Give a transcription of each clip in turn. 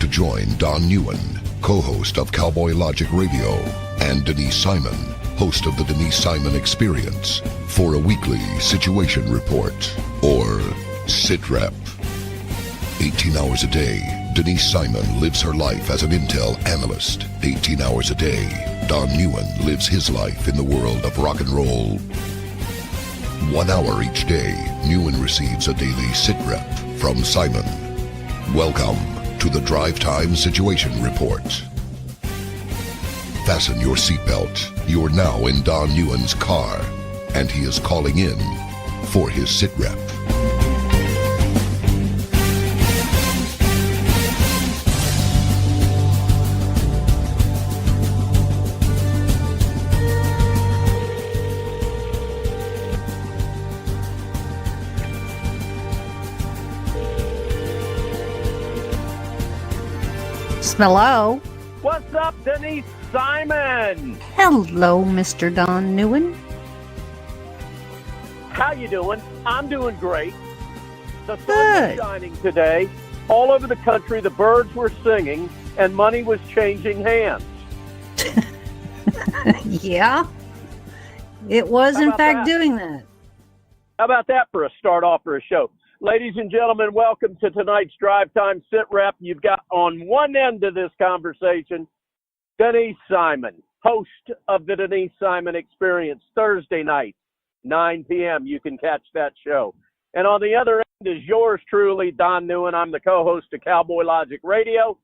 to join Don Neuen, co-host of Cowboy Logic Radio, and Denise Simon, host of the Denise Simon Experience, for a weekly situation report, or SITREP. 18 hours a day, Denise Simon lives her life as an Intel Analyst. 18 hours a day, Don Neuen lives his life in the world of rock and roll. 1 hour each day, Neuen receives a daily SITREP from Simon. Welcome to the Drive Time Situation Report. Fasten your seatbelt. You're now in Don Neuen's car, and he is calling in for his SITREP. Hello. What's up, Denise Simon? Hello, Mr. Don Neuen. How you doing? I'm doing great. The sun was shining today. All over the country, the birds were singing, and money was changing hands. Yeah, it was in fact doing that. How about that for a start off for a show? Ladies and gentlemen, welcome to tonight's Drive Time Sit Rep. You've got on one end of this conversation, Denise Simon, host of the Denise Simon Experience, Thursday night, 9 p.m. You can catch that show. And on the other end is yours truly, Don Neuen. I'm the co-host of Cowboy Logic Radio.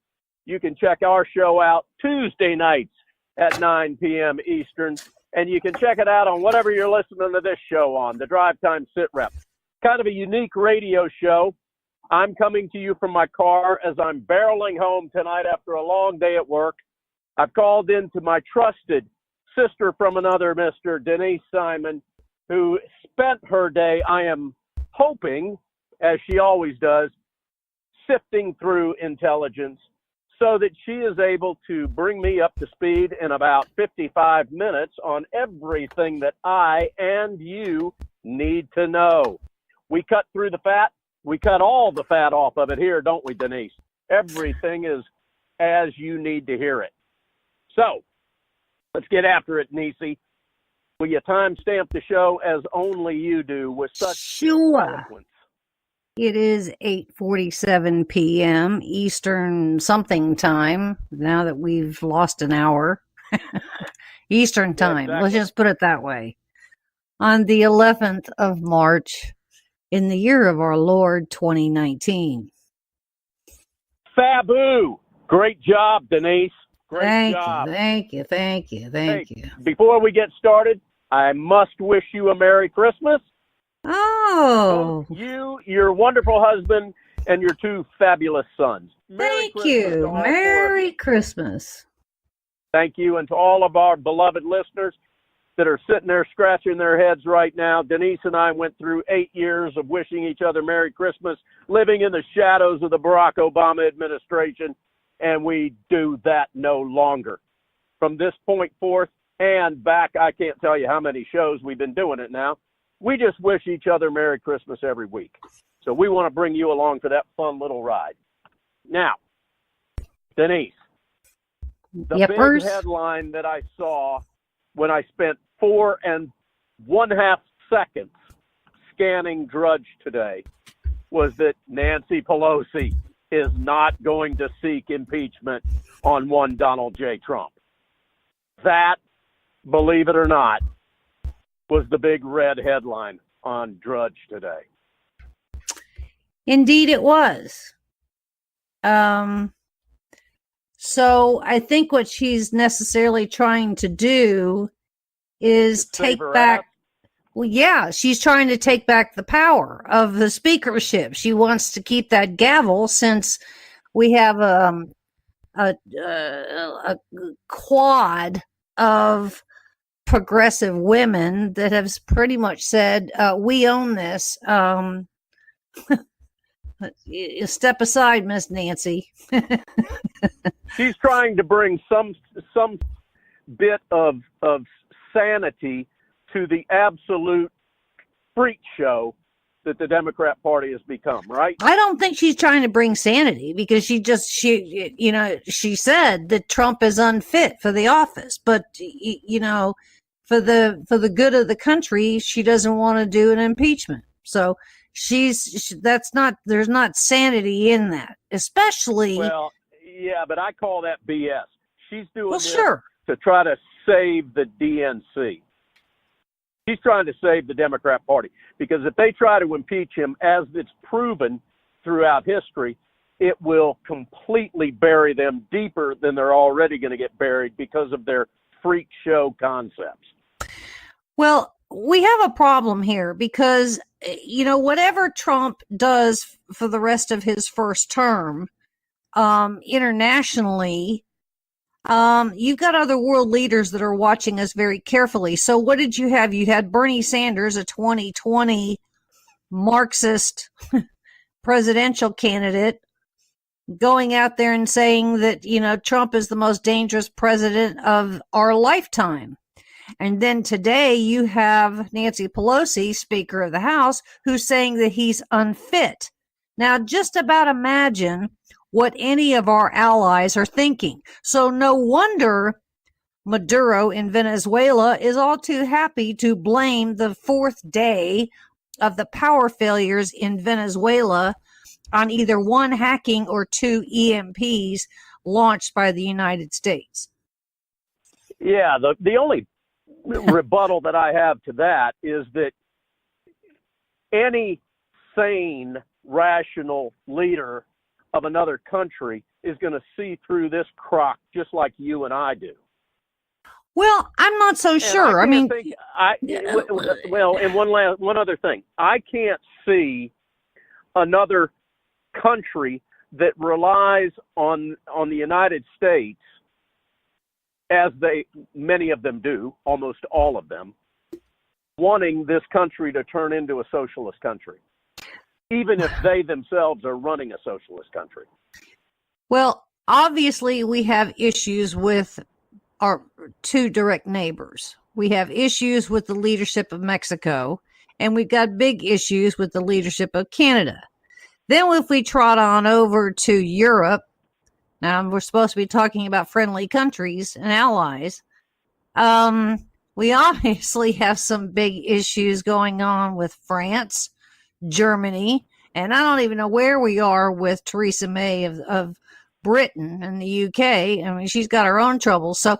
You can check our show out Tuesday nights at 9 p.m. Eastern. And you can check it out on whatever you're listening to this show on, the Drive Time Sit Rep. Kind of a unique radio show. I'm coming to you from my car as I'm barreling home tonight after a long day at work. I've called in to my trusted sister from another mister, Denise Simon, who spent her day, I am hoping, as she always does, sifting through intelligence so that she is able to bring me up to speed in about 55 minutes on everything that I and you need to know. We cut through the fat. We cut all the fat off of it here, don't we, Denise? Everything is as you need to hear it. So, let's get after it, Niecy. Will you timestamp the show as only you do with such eloquence? It is 8:47 p.m. Eastern something time, now that we've lost an hour. Eastern time. Yeah, exactly. Let's just put it that way. On the 11th of March, in the year of our Lord, 2019. Faboo! Great job, Denise. Great job. Thank you. Before we get started, I must wish you a Merry Christmas. Oh. You, your wonderful husband, and your two fabulous sons. Thank you. Merry Christmas. Thank you, and to all of our beloved listeners that are sitting there scratching their heads right now. Denise and I went through 8 years of wishing each other Merry Christmas, living in the shadows of the Barack Obama administration, and we do that no longer. From this point forth and back, I can't tell you how many shows we've been doing it now. We just wish each other Merry Christmas every week. So we want to bring you along for that fun little ride. Now, Denise, the big headline that I saw when I spent 4.5 seconds scanning Drudge today was that Nancy Pelosi is not going to seek impeachment on one Donald J. Trump. That, believe it or not, was the big red headline on Drudge today. Indeed it was. So I think what she's necessarily trying to do is take back. Well, yeah, she's trying to take back the power of the speakership. She wants to keep that gavel since we have a quad of progressive women that have pretty much said, we own this. Step aside, Miss Nancy. She's trying to bring some bit of sanity to the absolute freak show that the Democrat Party has become, right? I don't think she's trying to bring sanity, because she said that Trump is unfit for the office, but for the good of the country, she doesn't want to do an impeachment. So there's not sanity in that, especially. Well, yeah, but I call that BS. She's doing this sure, to try to save the DNC. She's trying to save the Democrat Party, because if they try to impeach him, as it's proven throughout history, it will completely bury them deeper than they're already going to get buried because of their freak show concepts. Well, we have a problem here because, whatever Trump does for the rest of his first term, internationally, you've got other world leaders that are watching us very carefully. So what did you have? You had Bernie Sanders, a 2020 Marxist presidential candidate, going out there and saying that, Trump is the most dangerous president of our lifetime. And then today you have Nancy Pelosi, Speaker of the House, who's saying that he's unfit. Now, just about imagine what any of our allies are thinking. So no wonder Maduro in Venezuela is all too happy to blame the fourth day of the power failures in Venezuela on either one, hacking, or two EMPs launched by the United States. Yeah, the only rebuttal that I have to that is that any sane, rational leader of another country is going to see through this crock just like you and I do. Well, I'm not so sure. And one other thing. I can't see another country that relies on the United States, as many of them do, almost all of them, wanting this country to turn into a socialist country, even if they themselves are running a socialist country. Well, obviously we have issues with our two direct neighbors. We have issues with the leadership of Mexico, and we've got big issues with the leadership of Canada. Then if we trot on over to Europe, now we're supposed to be talking about friendly countries and allies. We obviously have some big issues going on with France, Germany, and I don't even know where we are with Theresa May of Britain and the UK. I mean, she's got her own troubles. So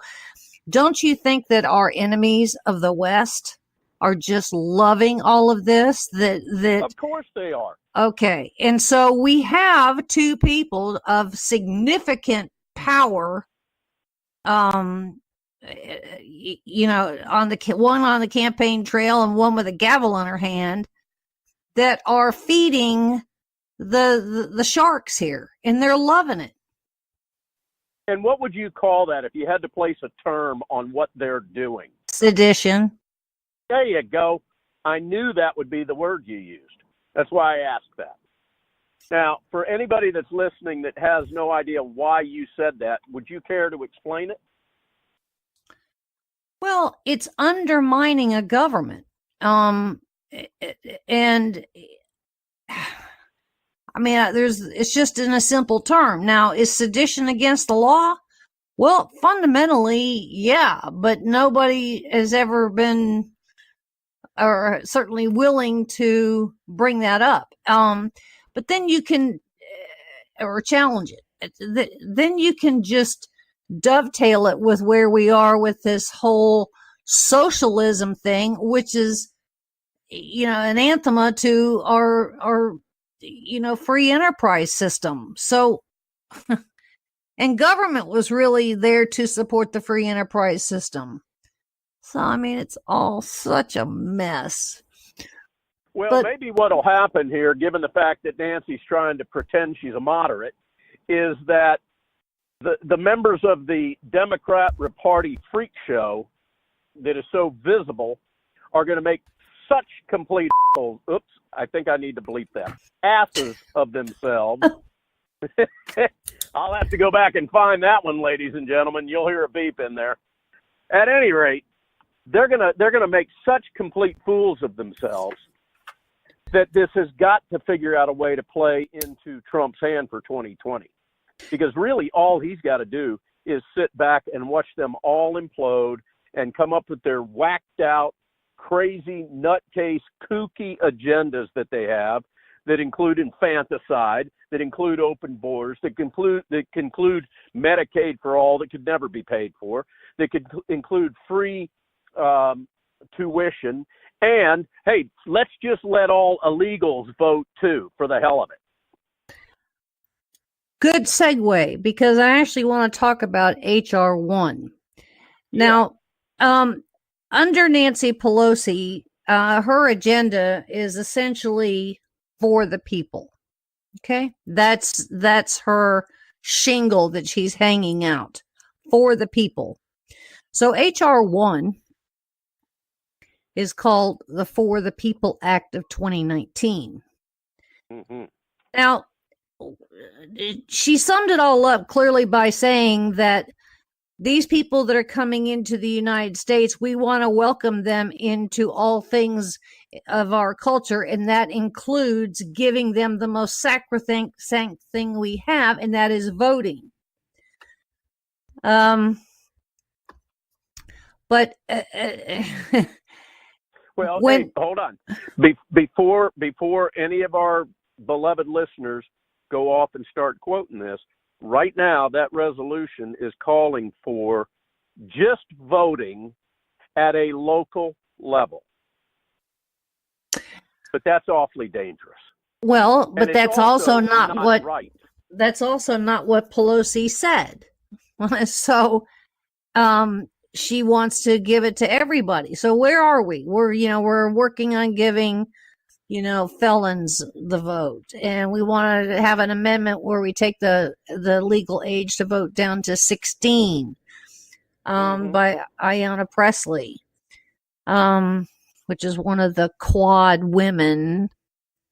don't you think that our enemies of the West are just loving all of this? That Of course they are. Okay. And so we have two people of significant power, on one on the campaign trail and one with a gavel in her hand, that are feeding the sharks here, and they're loving it. And what would you call that if you had to place a term on what they're doing? Sedition. There you go. I knew that would be the word you used. That's why I asked that. Now, for anybody that's listening that has no idea why you said that, would you care to explain it? Well, it's undermining a government. And I mean, it's just in a simple term. Now, is sedition against the law? Well, fundamentally, yeah, but nobody has ever been, or certainly willing to bring that up. But then you can, or challenge it. Then you can just dovetail it with where we are with this whole socialism thing, which is, an anathema to our free enterprise system. So, and government was really there to support the free enterprise system. So, I mean, it's all such a mess. Well, maybe what will happen here, given the fact that Nancy's trying to pretend she's a moderate, is that the members of the Democrat Party freak show that is so visible are going to make such complete I think I need to bleep that, asses of themselves. I'll have to go back and find that one, ladies and gentlemen. You'll hear a beep in there. At any rate, they're gonna make such complete fools of themselves that this has got to figure out a way to play into Trump's hand for 2020. Because really all he's got to do is sit back and watch them all implode and come up with their whacked out, crazy, nutcase, kooky agendas that they have that include infanticide, that include open borders, that conclude Medicaid for all that could never be paid for, that could include free tuition, and, hey, let's just let all illegals vote too, for the hell of it. Good segue, because I actually want to talk about H.R. 1. Now, under Nancy Pelosi, her agenda is essentially for the people. Okay? That's her shingle that she's hanging out, for the people. So H.R. 1 is called the For the People Act of 2019. Mm-hmm. Now, she summed it all up clearly by saying that these people that are coming into the United States, we want to welcome them into all things of our culture, and that includes giving them the most sacrosanct thing we have, and that is voting. But well, hey, hold on. Before any of our beloved listeners go off and start quoting this, right now that resolution is calling for just voting at a local level. But that's awfully dangerous. Well, but that's also not what right. That's also not what Pelosi said. So she wants to give it to everybody. So where are we? We're working on giving felons the vote, and we want to have an amendment where we take the legal age to vote down to 16 by Ayanna Pressley, which is one of the quad women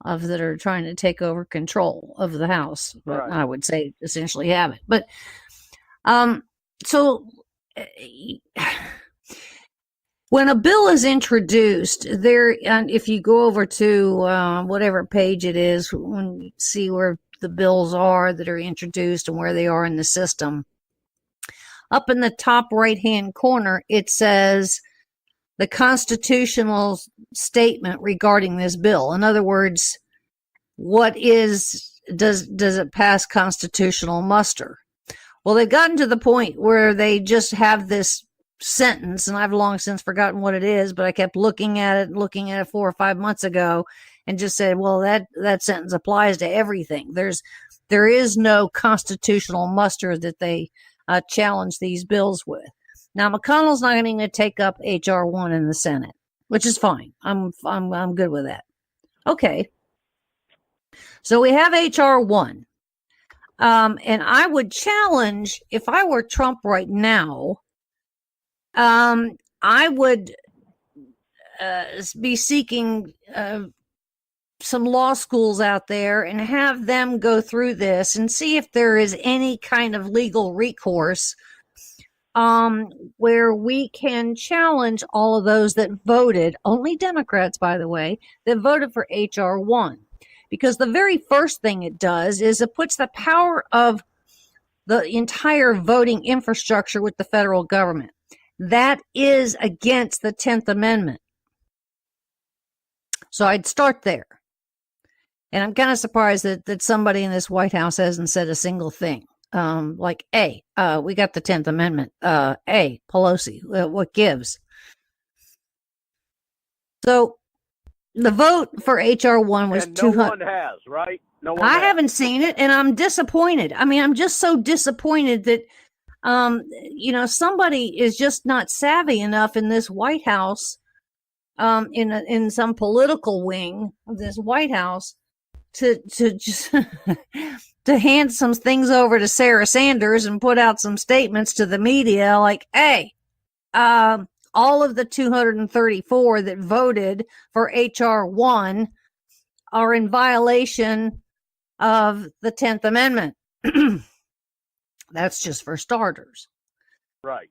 that are trying to take over control of the House. But right. I would say essentially have it. But so when a bill is introduced, and if you go over to whatever page it is, when you see where the bills are that are introduced and where they are in the system, up in the top right-hand corner, it says the constitutional statement regarding this bill. In other words, does it pass constitutional muster? Well, they've gotten to the point where they just have this sentence, and I've long since forgotten what it is, but I kept looking at it 4 or 5 months ago and just said, well, that sentence applies to everything. There is no constitutional muster that they challenge these bills with. Now, McConnell's not going to take up H.R. 1 in the Senate, which is fine. I'm good with that. Okay. So we have H.R. 1. And I would challenge, if I were Trump right now, I would be seeking some law schools out there and have them go through this and see if there is any kind of legal recourse where we can challenge all of those that voted, only Democrats, by the way, that voted for H.R. 1. Because the very first thing it does is it puts the power of the entire voting infrastructure with the federal government. That is against the 10th Amendment. So I'd start there. And I'm kind of surprised that somebody in this White House hasn't said a single thing. We got the 10th Amendment. Pelosi, what gives? So the vote for H.R. 1 was 200. No one has, right? No one I haven't seen it, and I'm disappointed. I mean, I'm just so disappointed that, somebody is just not savvy enough in this White House, in some political wing of this White House, to just to hand some things over to Sarah Sanders and put out some statements to the media like, hey, all of the 234 that voted for H.R. 1 are in violation of the 10th Amendment. That's just for starters. Right.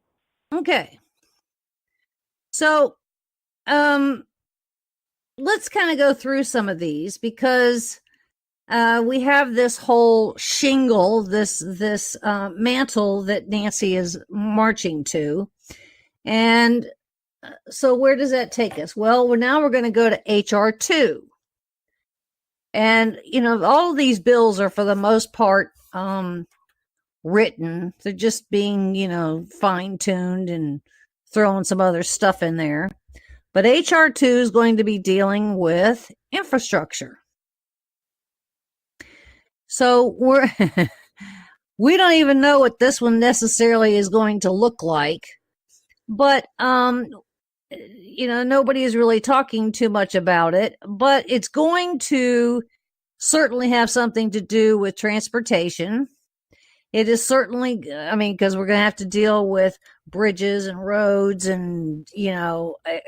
Okay. So, let's kind of go through some of these because we have this whole shingle, this mantle that Nancy is marching to. And so where does that take us? Well, now we're going to go to HR2. And, all of these bills are for the most part written. They're just being, fine-tuned and throwing some other stuff in there. But HR2 is going to be dealing with infrastructure. So we don't even know what this one necessarily is going to look like. But, nobody is really talking too much about it. But it's going to certainly have something to do with transportation. It is certainly, because we're going to have to deal with bridges and roads and,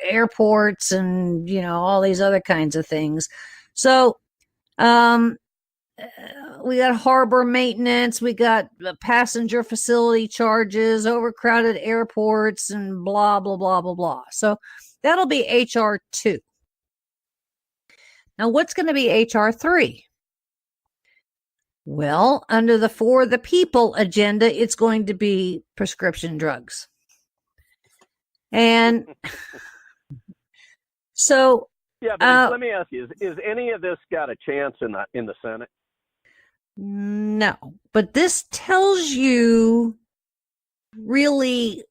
airports and, all these other kinds of things. So, we got harbor maintenance, we got passenger facility charges, overcrowded airports, and blah, blah, blah, blah, blah. So that'll be HR2. Now, what's going to be HR3? Well, under the For the People agenda, it's going to be prescription drugs. And so... Yeah, but let me ask you, is any of this got a chance in the Senate? No, but this tells you really,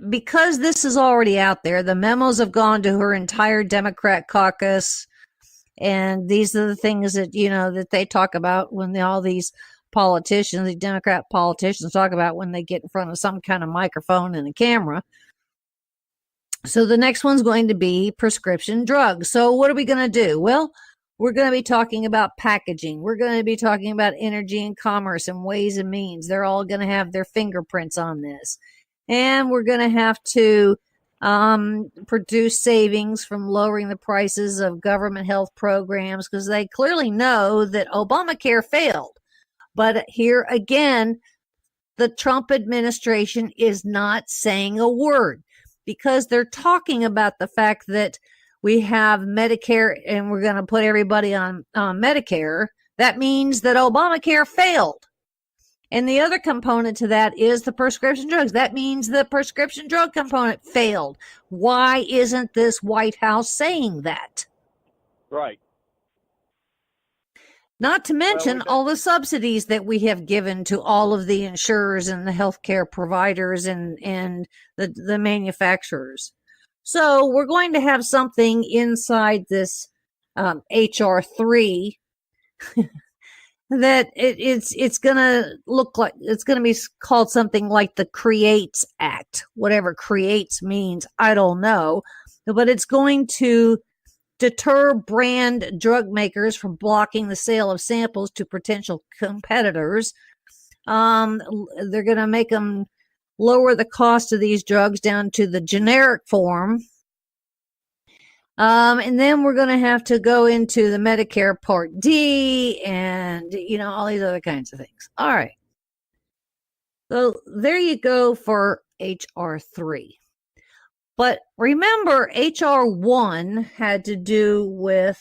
because this is already out there, the memos have gone to her entire Democrat caucus, and these are the things that, that they talk about when all these politicians, the Democrat politicians talk about when they get in front of some kind of microphone and a camera. So the next one's going to be prescription drugs. So what are we going to do? Well, we're going to be talking about packaging. We're going to be talking about energy and commerce and ways and means. They're all going to have their fingerprints on this. And we're going to have to produce savings from lowering the prices of government health programs because they clearly know that Obamacare failed. But here again, the Trump administration is not saying a word because they're talking about the fact that we have Medicare and we're going to put everybody on Medicare. That means that Obamacare failed. And the other component to that is the prescription drugs. That means the prescription drug component failed. Why isn't this White House saying that? Right. Not to mention all the subsidies that we have given to all of the insurers and the healthcare providers and the manufacturers. So we're going to have something inside this HR3 that it's going to look like, it's going to be called something like the Creates Act. Whatever Creates means, I don't know. But it's going to deter brand drug makers from blocking the sale of samples to potential competitors. They're going to make them lower the cost of these drugs down to the generic form. And then we're going to have to go into the Medicare Part D and, all these other kinds of things. All right. So there you go for HR3. But remember, HR1 had to do with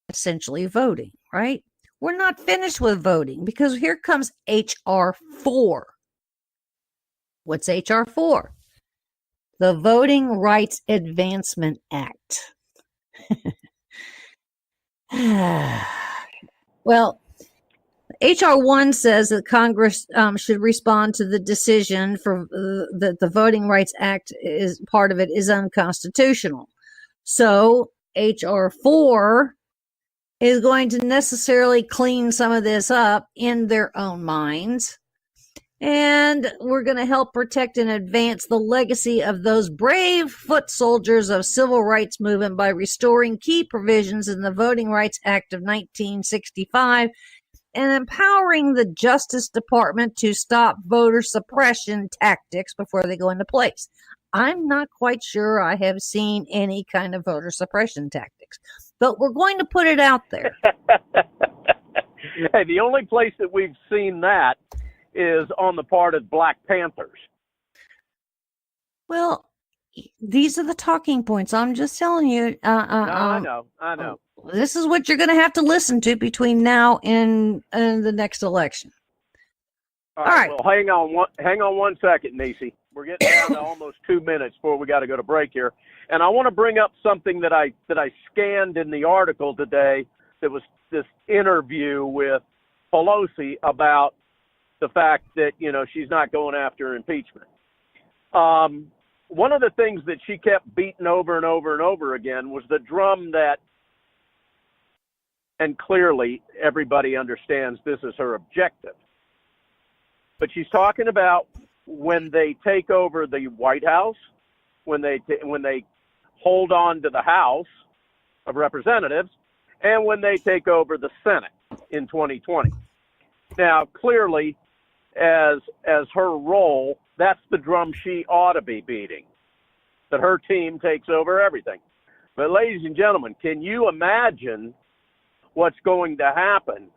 essentially voting, right? We're not finished with voting because here comes HR4. What's HR4? The Voting Rights Advancement Act. Well, HR1 says that Congress should respond to the decision for that the Voting Rights Act is part of it is unconstitutional. So HR4 is going to necessarily clean some of this up in their own minds. And we're going to help protect and advance the legacy of those brave foot soldiers of civil rights movement by restoring key provisions in the Voting Rights Act of 1965 and empowering the Justice Department to stop voter suppression tactics before they go into place. I'm not quite sure I have seen any kind of voter suppression tactics, but we're going to put it out there. Hey, the only place that we've seen that is on the part of Black Panthers. Well, these are the talking points. I'm just telling you. No, I know. This is what you're going to have to listen to between now and the next election. All right. Well, hang on one second, Nisi. We're getting down to almost 2 minutes before we got to go to break here, and I want to bring up something that I scanned in the article today. That was this interview with Pelosi about the fact that she's not going after impeachment. One of the things that she kept beating over and over and over again was the drum that, and clearly everybody understands this is her objective. But she's talking about when they take over the White House, when they hold on to the House of Representatives, and when they take over the Senate in 2020. Now, clearly, as her role, that's the drum she ought to be beating, that her team takes over everything. But ladies and gentlemen, can you imagine what's going to happen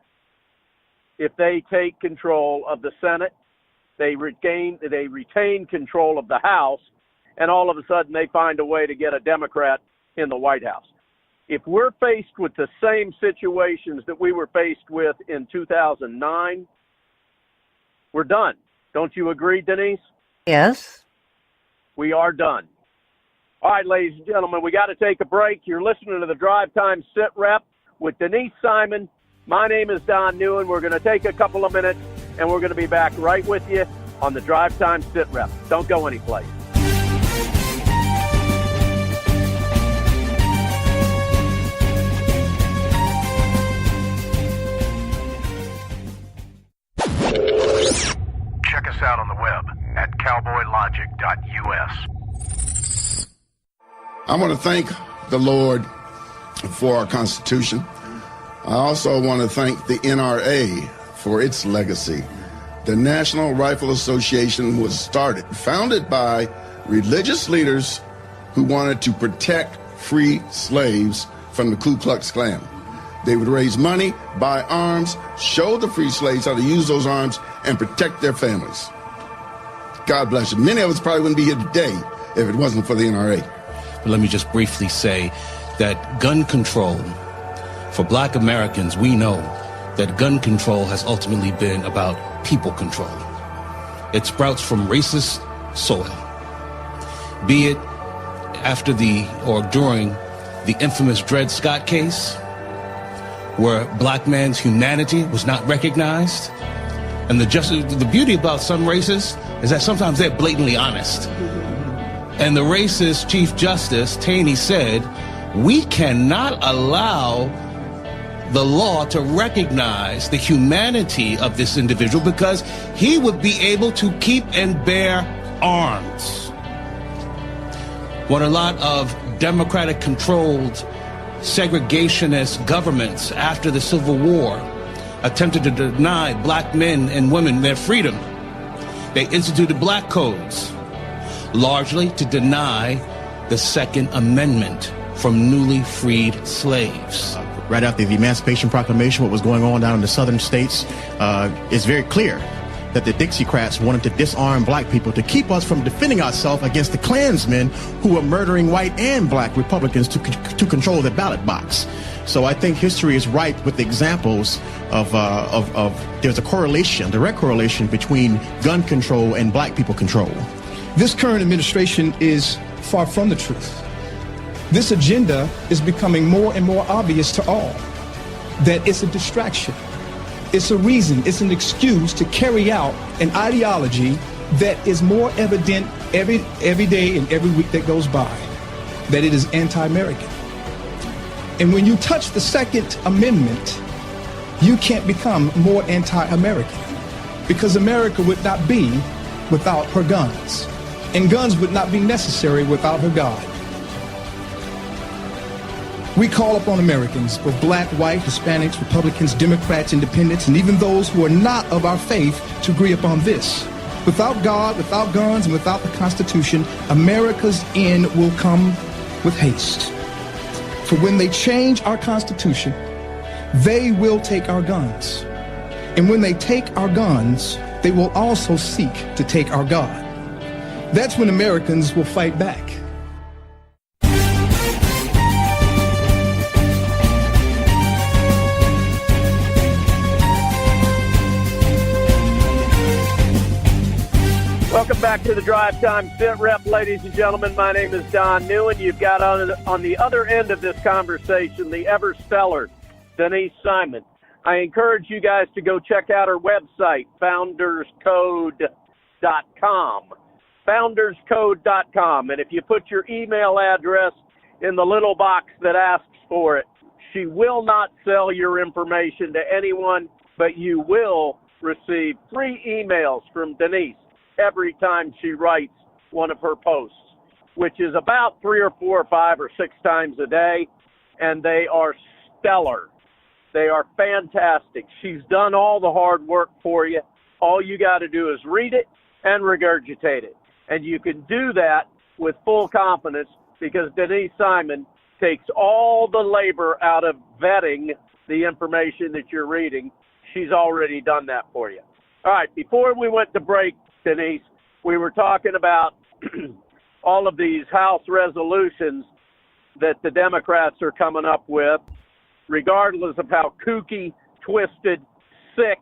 if they take control of the Senate, they retain control of the House, and all of a sudden they find a way to get a Democrat in the White House? If we're faced with the same situations that we were faced with in 2009, we're done. Don't you agree, Denise? Yes. We are done. All right, ladies and gentlemen, we got to take a break. You're listening to the Drive Time Sit Rep with Denise Simon. My name is Don Neuen. We're going to take a couple of minutes, and we're going to be back right with you on the Drive Time Sit Rep. Don't go anyplace. Check us out on the web at cowboylogic.us. I want to thank the Lord for our Constitution. I also want to thank the NRA for its legacy. The National Rifle Association was founded by religious leaders who wanted to protect free slaves from the Ku Klux Klan. They would raise money, buy arms, show the free slaves how to use those arms, and protect their families. God bless you. Many of us probably wouldn't be here today if it wasn't for the NRA. But let me just briefly say that gun control, for Black Americans, we know that gun control has ultimately been about people control. It sprouts from racist soil, be it after or during the infamous Dred Scott case, where black man's humanity was not recognized. And the beauty about some races is that sometimes they're blatantly honest. And the racist Chief Justice Taney said, we cannot allow the law to recognize the humanity of this individual because he would be able to keep and bear arms. When a lot of Democratic-controlled segregationist governments after the Civil War attempted to deny black men and women their freedom, they instituted black codes, largely to deny the Second Amendment from newly freed slaves. Right after the Emancipation Proclamation, what was going on down in the southern states, it's very clear that the Dixiecrats wanted to disarm black people to keep us from defending ourselves against the Klansmen who were murdering white and black Republicans to control the ballot box. So I think history is ripe with examples of there's a correlation, direct correlation between gun control and black people control. This current administration is far from the truth. This agenda is becoming more and more obvious to all, that it's a distraction. It's a reason, it's an excuse to carry out an ideology that is more evident every day and every week that goes by, that it is anti-American. And when you touch the Second Amendment, you can't become more anti-American, because America would not be without her guns, and guns would not be necessary without her God. We call upon Americans, both black, white, Hispanics, Republicans, Democrats, Independents, and even those who are not of our faith to agree upon this. Without God, without guns, and without the Constitution, America's end will come with haste. For when they change our Constitution, they will take our guns. And when they take our guns, they will also seek to take our God. That's when Americans will fight back. back to the Drive Time Sit Rep, ladies and gentlemen. My name is Don Neuen. You've got on the other end of this conversation the ever stellar Denise Simon. I encourage you guys to go check out her website, founderscode.com. Founderscode.com. And if you put your email address in the little box that asks for it, she will not sell your information to anyone, but you will receive free emails from Denise every time she writes one of her posts, which is about 3 or 4 or 5 or 6 times a day, and they are stellar. They are fantastic. She's done all the hard work for you. All you got to do is read it and regurgitate it. And you can do that with full confidence because Denise Simon takes all the labor out of vetting the information that you're reading. She's already done that for you. All right, before we went to break, Denise, we were talking about all of these House resolutions that the Democrats are coming up with, regardless of how kooky, twisted, sick,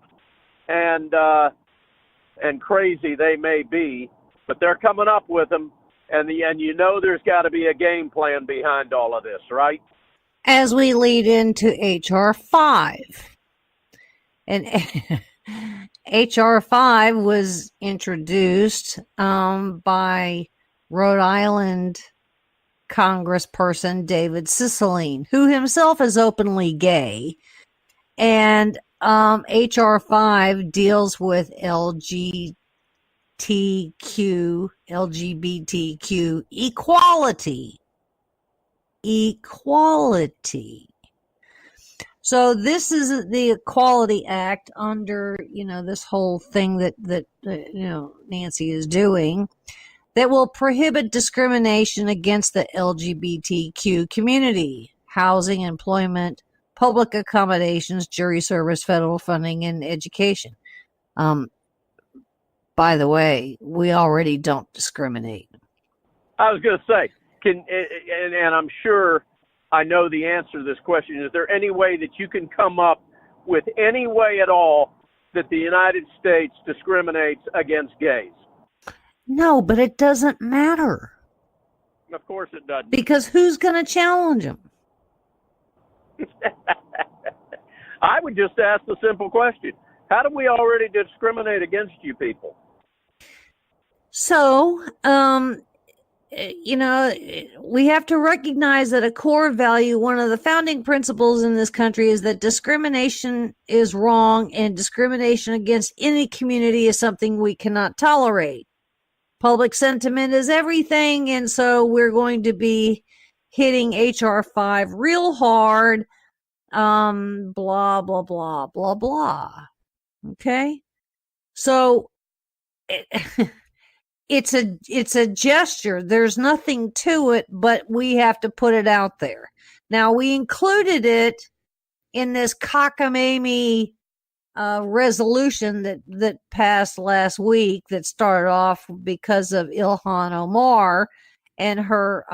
and crazy they may be, but they're coming up with them, and you know there's got to be a game plan behind all of this, right? As we lead into H.R. 5. And H.R. 5 was introduced by Rhode Island Congressperson David Cicilline, who himself is openly gay. And H.R. 5 deals with LGBTQ equality. So this is the Equality Act under, this whole thing that Nancy is doing that will prohibit discrimination against the LGBTQ community, housing, employment, public accommodations, jury service, federal funding, and education. By the way, we already don't discriminate. I was going to say, and I'm sure I know the answer to this question. Is there any way that you can come up with any way at all that the United States discriminates against gays? No, but it doesn't matter. Of course it doesn't. Because who's going to challenge them? I would just ask the simple question. How do we already discriminate against you people? So, we have to recognize that a core value, one of the founding principles in this country, is that discrimination is wrong and discrimination against any community is something we cannot tolerate. Public sentiment is everything, and so we're going to be hitting H.R. 5 real hard, blah, blah, blah, blah, blah. Okay? So it's a gesture. There's nothing to it, but we have to put it out there. Now, we included it in this cockamamie resolution that passed last week that started off because of Ilhan Omar and her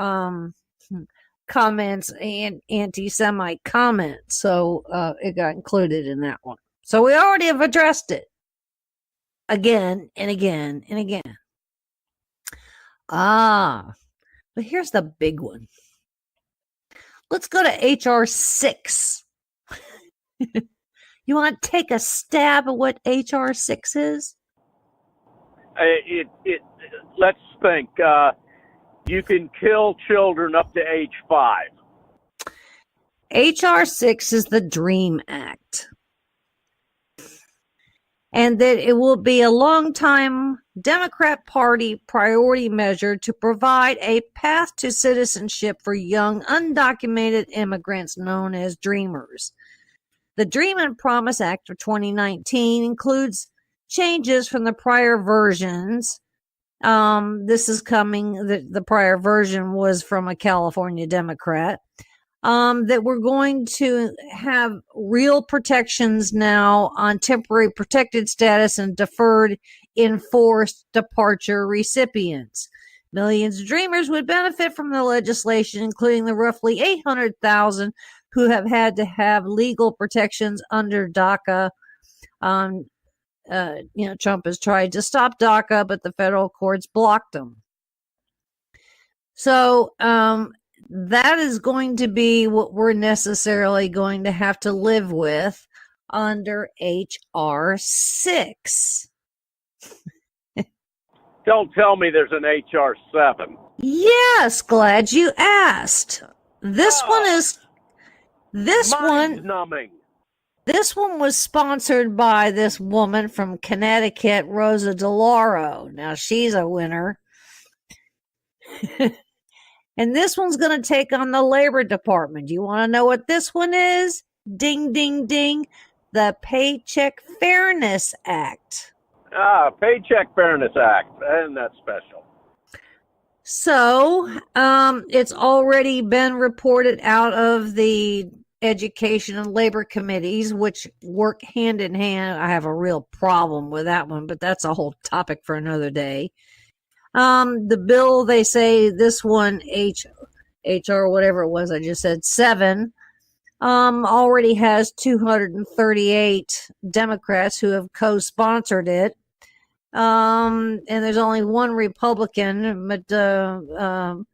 comments and anti-Semite comments. So it got included in that one. So we already have addressed it again and again and again. But here's the big one. Let's go to H.R. 6. You want to take a stab at what H.R. 6 is? Let's think. You can kill children up to age 5. H.R. 6 is the DREAM Act. And that it will be a long-time Democrat Party priority measure to provide a path to citizenship for young undocumented immigrants known as Dreamers. The Dream and Promise Act of 2019 includes changes from the prior versions. This is coming, the prior version was from a California Democrat. That we're going to have real protections now on temporary protected status and deferred enforced departure recipients. Millions of Dreamers would benefit from the legislation, including the roughly 800,000 who have had to have legal protections under DACA Trump has tried to stop DACA, but the federal courts blocked him. So that is going to be what we're necessarily going to have to live with under H.R. 6. Don't tell me there's an H.R. 7. Yes, glad you asked. This Mind-numbing. This one was sponsored by this woman from Connecticut, Rosa DeLauro. Now, she's a winner. And this one's going to take on the Labor Department. Do you want to know what this one is? Ding, ding, ding. The Paycheck Fairness Act. Paycheck Fairness Act. Isn't that special? So, it's already been reported out of the Education and Labor Committees, which work hand in hand. I have a real problem with that one, but that's a whole topic for another day. The bill, they say this one, HR, whatever it was, I just said 7, already has 238 Democrats who have co-sponsored it. And there's only one Republican, but,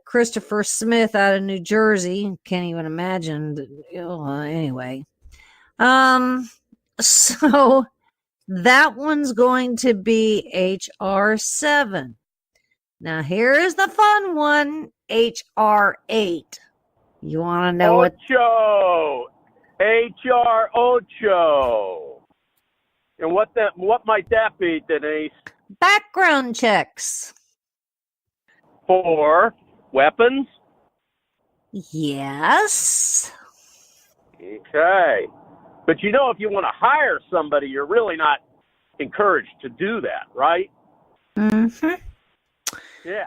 Christopher Smith out of New Jersey. Can't even imagine. Anyway. So that one's going to be H.R. 7. Now here is the fun one, H.R. 8. You want to know Ocho! H.R. Ocho. And what might that be, Denise? Background checks. For weapons? Yes. Okay. But if you want to hire somebody, you're really not encouraged to do that, right? Mm-hmm. Yeah.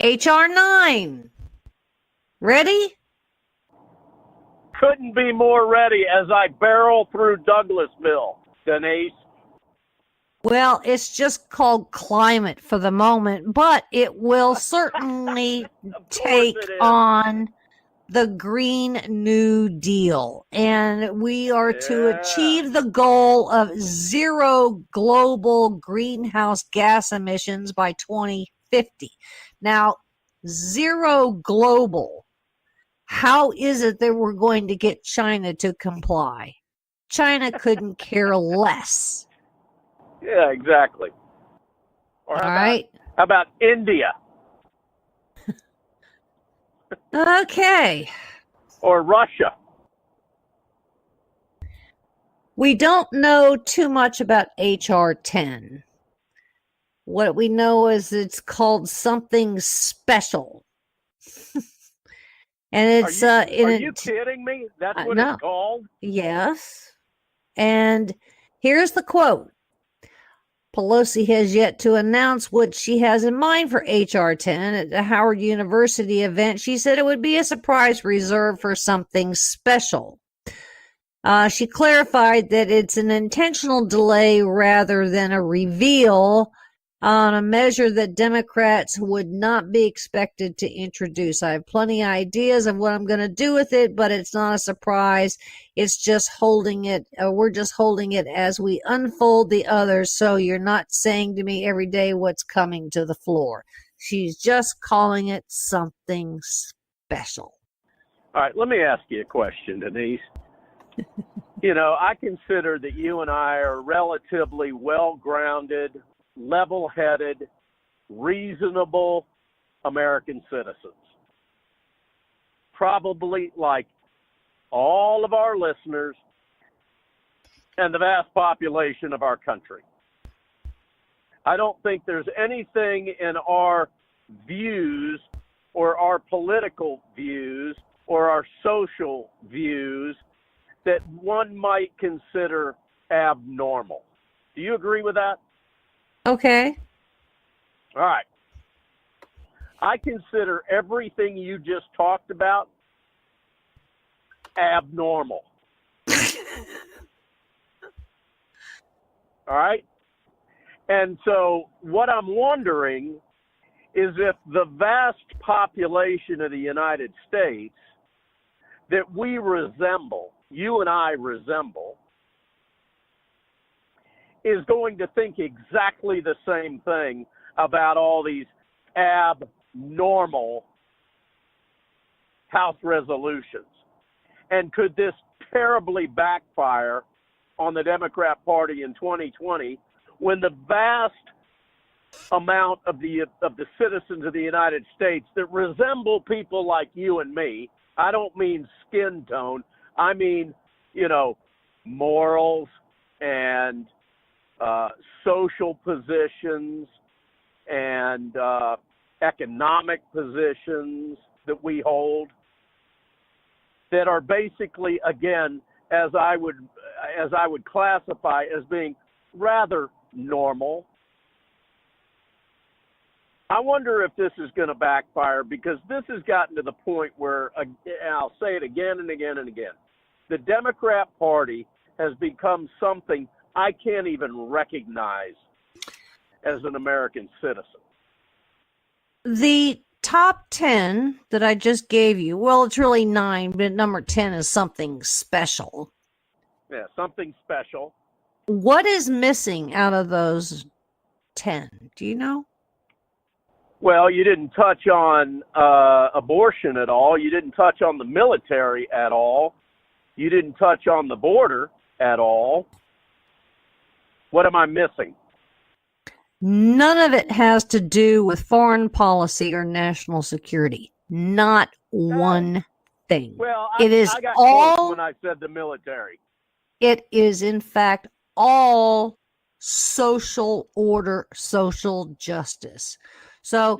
H.R. 9. Ready? Couldn't be more ready as I barrel through Douglasville, Denise. Well, it's just called climate for the moment, but it will certainly take on the Green New Deal. And we are to achieve the goal of 0 global greenhouse gas emissions by 2050. Now, 0 global. How is it that we're going to get China to comply? China couldn't care less. Yeah, exactly. Or how about India? Okay. Or Russia? We don't know too much about HR 10. What we know is it's called something special. And it's are you kidding me? That's what it's called? Yes. And here's the quote. Pelosi has yet to announce what she has in mind for HR 10. At the Howard University event, she said it would be a surprise reserved for something special. She clarified that it's an intentional delay rather than a reveal on a measure that Democrats would not be expected to introduce. I have plenty of ideas of what I'm going to do with it, but it's not a surprise. It's just holding it. We're just holding it as we unfold the others, so you're not saying to me every day what's coming to the floor. She's just calling it something special. All right, let me ask you a question, Denise. I consider that you and I are relatively well-grounded, level-headed, reasonable American citizens. Probably like all of our listeners and the vast population of our country. I don't think there's anything in our views or our political views or our social views that one might consider abnormal. Do you agree with that? Okay. All right. I consider everything you just talked about abnormal. All right? And so what I'm wondering is if the vast population of the United States that we resemble, you and I resemble, is going to think exactly the same thing about all these abnormal House resolutions? And could this terribly backfire on the Democrat Party in 2020 when the vast amount of the citizens of the United States that resemble people like you and me, I don't mean skin tone, I mean, morals and social positions and economic positions that we hold, that are basically, again, as I would classify as being rather normal. I wonder if this is going to backfire, because this has gotten to the point where, I'll say it again and again and again, the Democrat Party has become something I can't even recognize as an American citizen. The top 10 that I just gave you, well, it's really 9, but number 10 is something special. Yeah, something special. What is missing out of those 10? Do you know? Well, you didn't touch on abortion at all. You didn't touch on the military at all. You didn't touch on the border at all. What am I missing? None of it has to do with foreign policy or national security. Not one thing. Well, it is I got all close when I said the military. It is, in fact, all social order, social justice. So,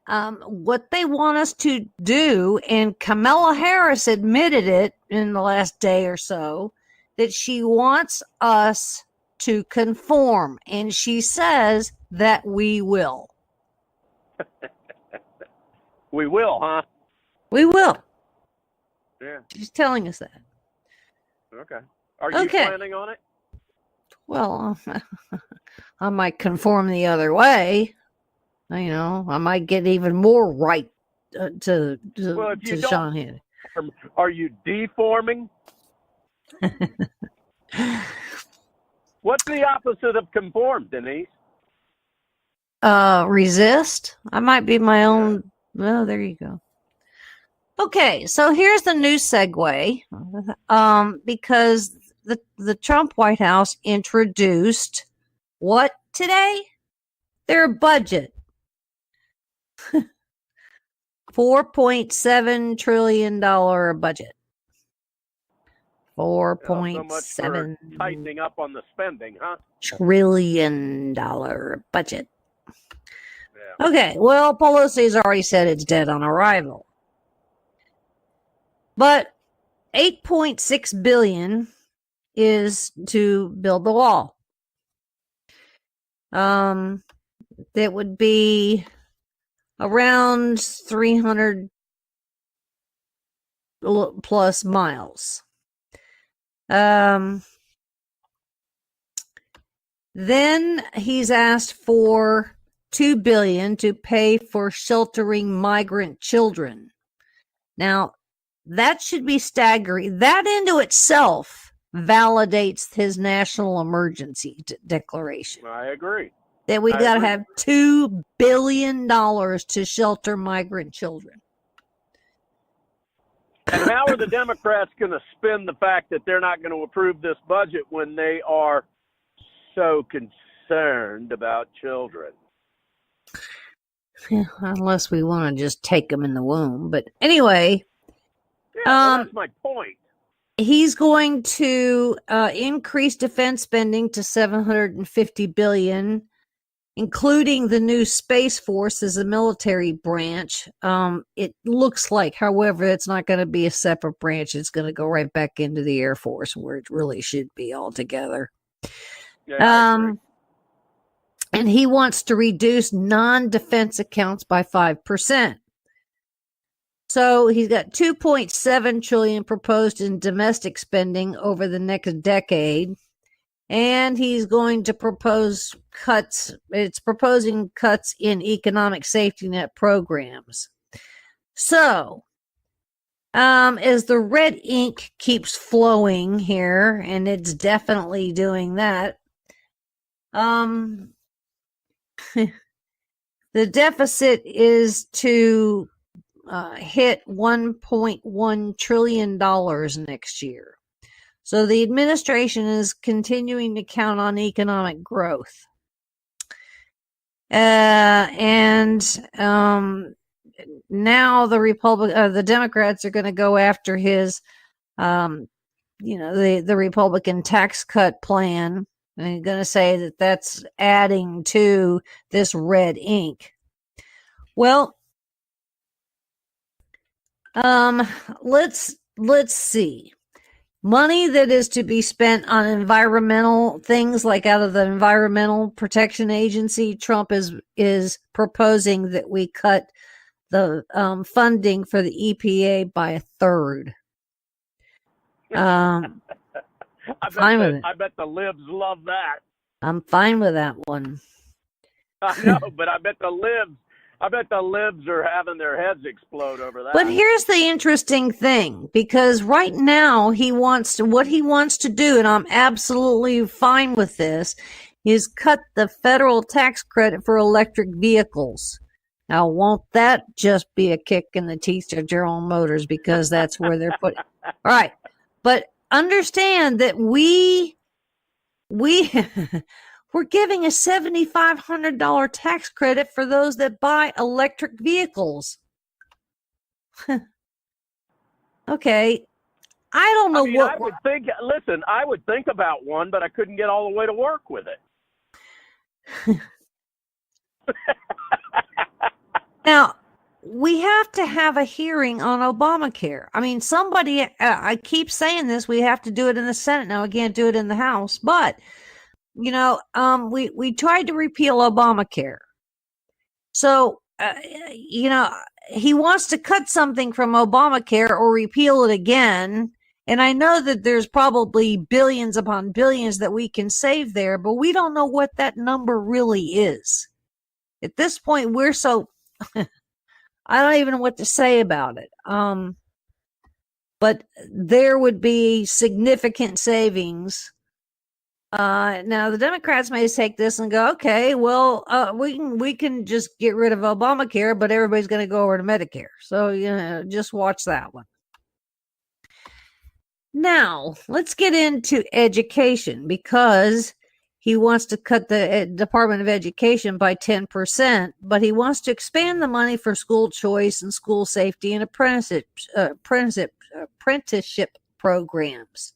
what they want us to do, and Kamala Harris admitted it in the last day or so, that she wants us to conform, and she says that we will. We will, huh? We will. Yeah. She's telling us that. Okay. Are you planning on it? Well, I might conform the other way. I might get even more right to Sean Hannity. Are you deforming? What's the opposite of conform, Denise? Resist. I might be my own. Well, there you go. Okay, so here's the new segue. Because the Trump White House introduced what today? Their budget. $4.7 trillion budget. 4.7 tightening up on the spending, huh? $trillion budget. Yeah. Okay, well, Pelosi's already said it's dead on arrival. But $8.6 billion is to build the wall. That would be around 300 plus miles. Then he's asked for $2 billion to pay for sheltering migrant children. Now, that should be staggering. That into itself validates his national emergency declaration. I agree. That we got to have $2 billion to shelter migrant children. And how are the Democrats going to spin the fact that they're not going to approve this budget when they are so concerned about children? Yeah, unless we want to just take them in the womb. But anyway, that's my point. He's going to increase defense spending to $750 billion, including the new Space Force as a military branch. It looks like, however, it's not going to be a separate branch. It's going to go right back into the Air Force, where it really should be altogether. Yeah, and he wants to reduce non-defense accounts by 5%. So he's got $2.7 trillion proposed in domestic spending over the next decade. And he's going to propose cuts. It's proposing cuts in economic safety net programs. So, as the red ink keeps flowing here, and it's definitely doing that, The deficit is to hit $1.1 trillion next year. So the administration is continuing to count on economic growth. And now the Democrats are going to go after his, the Republican tax cut plan. And they're going to say that that's adding to this red ink. Well, let's see. Money that is to be spent on environmental things, like out of the Environmental Protection Agency, Trump is proposing that we cut the funding for the EPA by a third. I bet the libs love that. I'm fine with that one. I know, but I bet the libs are having their heads explode over that. But here's the interesting thing, because right now what he wants to do, and I'm absolutely fine with this, is cut the federal tax credit for electric vehicles. Now, won't that just be a kick in the teeth to General Motors, because that's where they're putting. All right, but understand that we're giving a $7,500 tax credit for those that buy electric vehicles. Okay. I don't know what. I would think about one, but I couldn't get all the way to work with it. Now, we have to have a hearing on Obamacare. I mean, I keep saying this, we have to do it in the Senate now. We can't do it in the House, but we tried to repeal Obamacare. So, he wants to cut something from Obamacare or repeal it again. And I know that there's probably billions upon billions that we can save there, but we don't know what that number really is. At this point, we're so, I don't even know what to say about it. But there would be significant savings. Now the Democrats may take this and go, okay, well, we can just get rid of Obamacare, but everybody's going to go over to Medicare. So, just watch that one. Now, let's get into education, because he wants to cut the Department of Education by 10%, but he wants to expand the money for school choice and school safety and apprenticeship programs.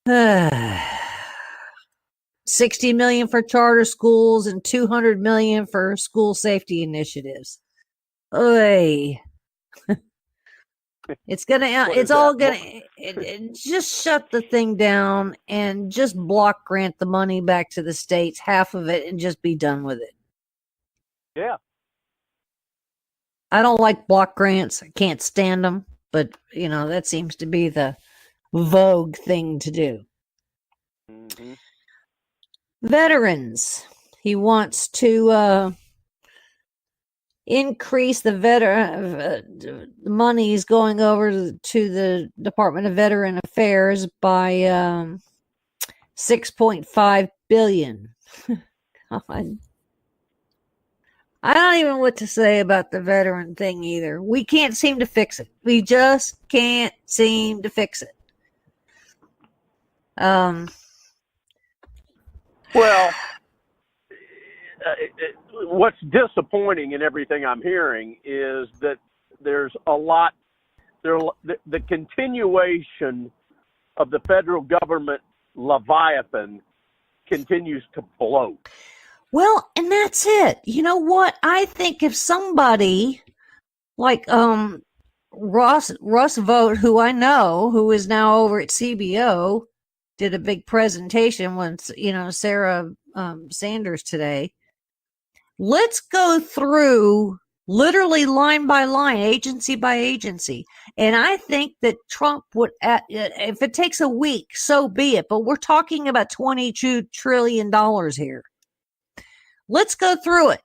$60 million for charter schools and $200 million for school safety initiatives. Oy. Just shut the thing down and just block grant the money back to the states, half of it, and just be done with it. Yeah. I don't like block grants. I can't stand them, but that seems to be the vogue thing to do. Mm-hmm. Veterans. He wants to increase the monies going over to the Department of Veteran Affairs by $6.5 billion. God. I don't even know what to say about the veteran thing either. We can't seem to fix it. We just can't seem to fix it. Well, what's disappointing in everything I'm hearing is that there's a lot, the continuation of the federal government Leviathan continues to bloat. Well, and that's it. You know what? I think if somebody like Russ Vogt, who I know, who is now over at CBO, did a big presentation once, Sarah Sanders today. Let's go through literally line by line, agency by agency. And I think that Trump would, if it takes a week, so be it. But we're talking about $22 trillion here. Let's go through it.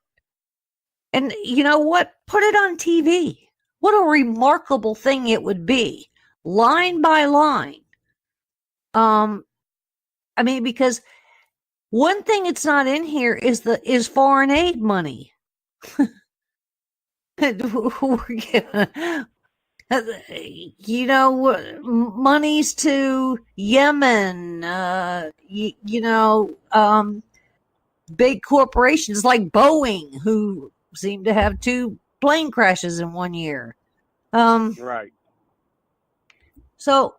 And you know what? Put it on TV. What a remarkable thing it would be. Line by line. Because One thing that's not in here is foreign aid money. Monies to Yemen, big corporations like Boeing, who seem to have 2 plane crashes in 1 year. Right. So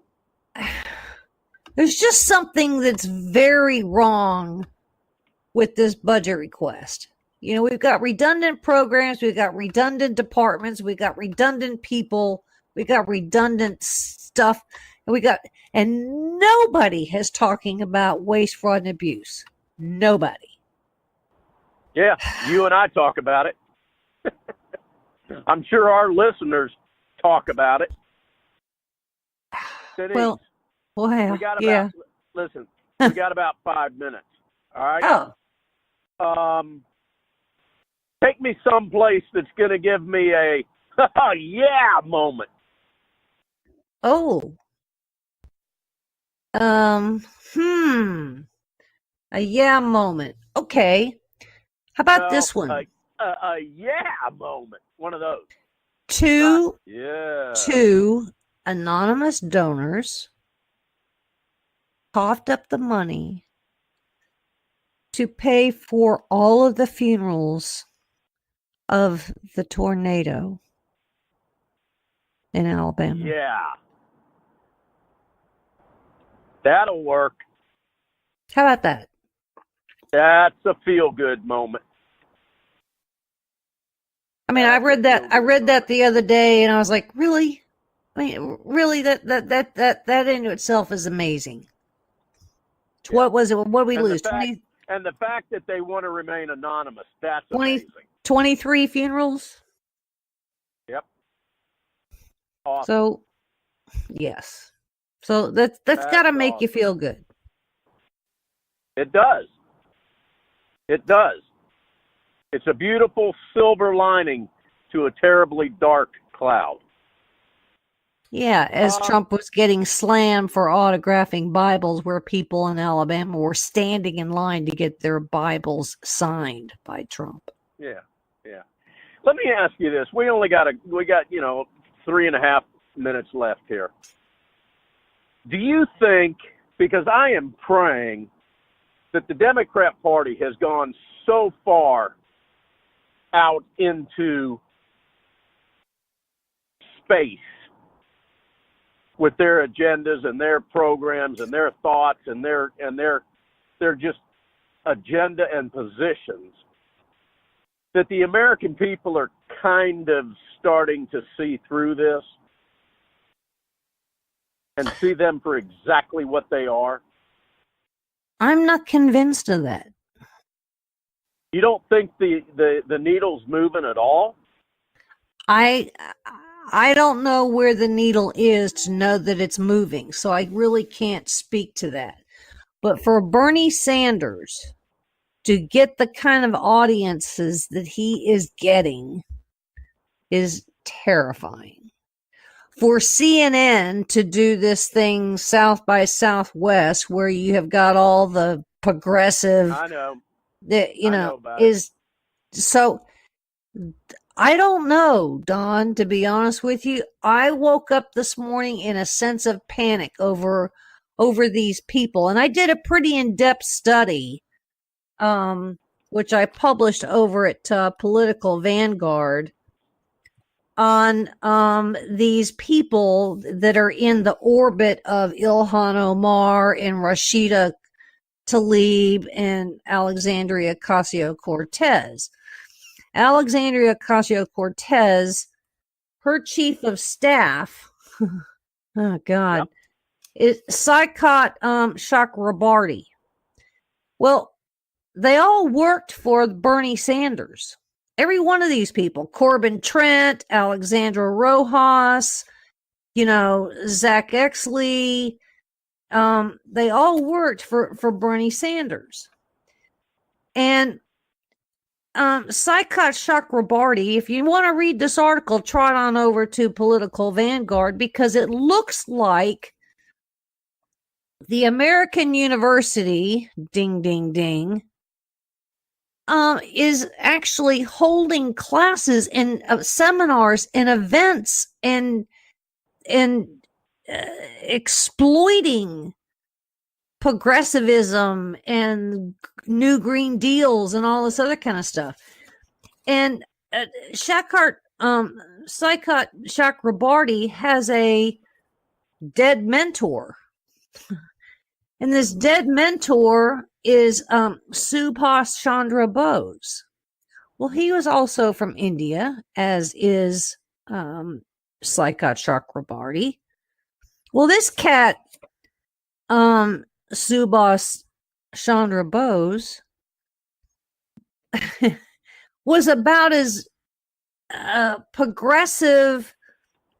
there's just something that's very wrong with this budget request. We've got redundant programs, we've got redundant departments, we've got redundant people, we've got redundant stuff, and nobody is talking about waste, fraud, and abuse. Nobody. Yeah, you and I talk about it. I'm sure our listeners talk about it. Denise, Well, we got about, listen, we got about 5 minutes. All right. Take me someplace that's going to give me a yeah moment. Oh. A yeah moment. Okay. How about this one? A yeah moment. One of those. Two anonymous donors coughed up the money to pay for all of the funerals of the tornado in Alabama. Yeah. That'll work. How about that? That's a feel-good moment. I mean, I read that the other day, and I was like, really? I mean, really, that into itself is amazing. Yeah. What was it? What did we lose? And the fact that they want to remain anonymous, that's 20, amazing. 23 funerals? Yep. Awesome. So, yes. So that's got to make you feel good. It does. It does. It's a beautiful silver lining to a terribly dark cloud. Yeah, as Trump was getting slammed for autographing Bibles where people in Alabama were standing in line to get their Bibles signed by Trump. Yeah, yeah. Let me ask you this. We got 3.5 minutes left here. Do you think, because I am praying that the Democrat Party has gone so far out into space with their agendas and their programs and their thoughts and their just agenda and positions, that the American people are kind of starting to see through this and see them for exactly what they are? I'm not convinced of that. You don't think the needle's moving at all? I don't know where the needle is to know that it's moving, so I really can't speak to that. But for Bernie Sanders to get the kind of audiences that he is getting is terrifying. For CNN to do this thing South by Southwest, where you have got all the progressive, I know, is so. I don't know, Don, to be honest with you. I woke up this morning in a sense of panic over these people. And I did a pretty in-depth study, which I published over at Political Vanguard, on these people that are in the orbit of Ilhan Omar and Rashida Tlaib and Alexandria Ocasio-Cortez. Alexandria Ocasio-Cortez, her chief of staff, oh God, yep, is Saikat Chakrabarti. Well, they all worked for Bernie Sanders. Every one of these people, Corbin Trent, Alexandra Rojas, Zach Exley, they all worked for Bernie Sanders. And Saikat Chakrabarti, if you want to read this article, trot on over to Political Vanguard, because it looks like the American University, ding, ding, ding, is actually holding classes and seminars and events and exploiting progressivism and new green deals and all this other kind of stuff. And Saikat Chakrabarty has a dead mentor. And this dead mentor is Subhas Chandra Bose. Well, he was also from India, as is Saikat Chakrabarty. Well, this cat, Subhas Chandra Bose, was about as progressive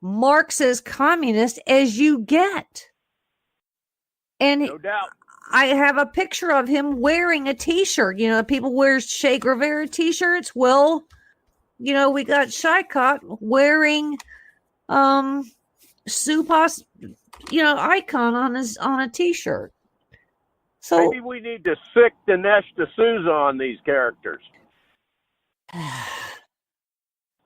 Marxist communist as you get. And No doubt. I have a picture of him wearing a t-shirt. You know, people wear Che Guevara t-shirts. Well, you know, we got Saikat wearing Subhas, you know, icon on a t-shirt. So maybe we need to sick Dinesh D'Souza on these characters.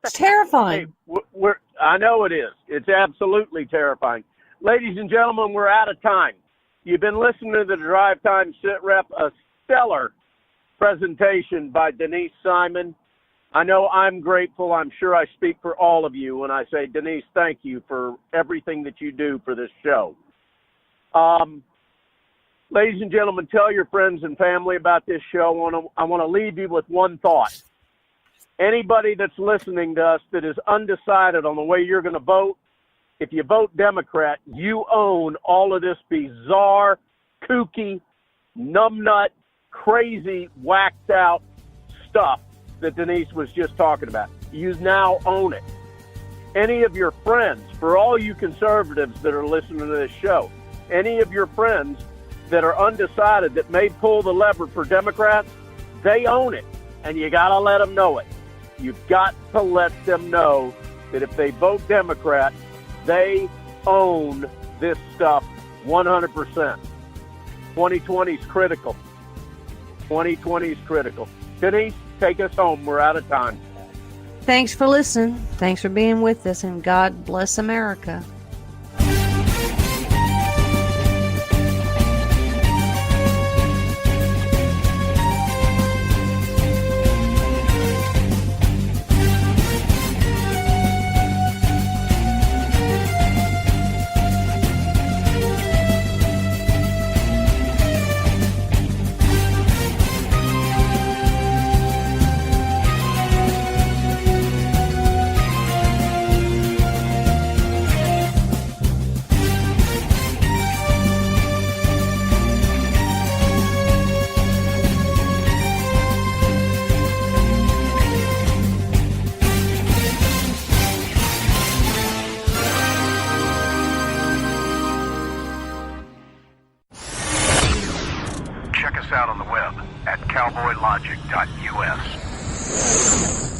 It's terrifying. Hey, I know it is. It's absolutely terrifying. Ladies and gentlemen, we're out of time. You've been listening to the Drive Time SITREP, a stellar presentation by Denise Simon. I know I'm grateful. I'm sure I speak for all of you when I say, Denise, thank you for everything that you do for this show. Ladies and gentlemen, tell your friends and family about this show. I want to leave you with one thought. Anybody that's listening to us that is undecided on the way you're going to vote, if you vote Democrat, you own all of this bizarre, kooky, numbnut, crazy, whacked out stuff that Denise was just talking about. You now own it. Any of your friends, for all you conservatives that are listening to this show, any of your friends that are undecided that may pull the lever for Democrats, they own it, and you got to let them know it. You've got to let them know that if they vote Democrat, they own this stuff 100%. 2020 is critical. 2020 is critical. Denise, take us home. We're out of time. Thanks for listening. Thanks for being with us, and God bless America. Check us out on the web at cowboylogic.us.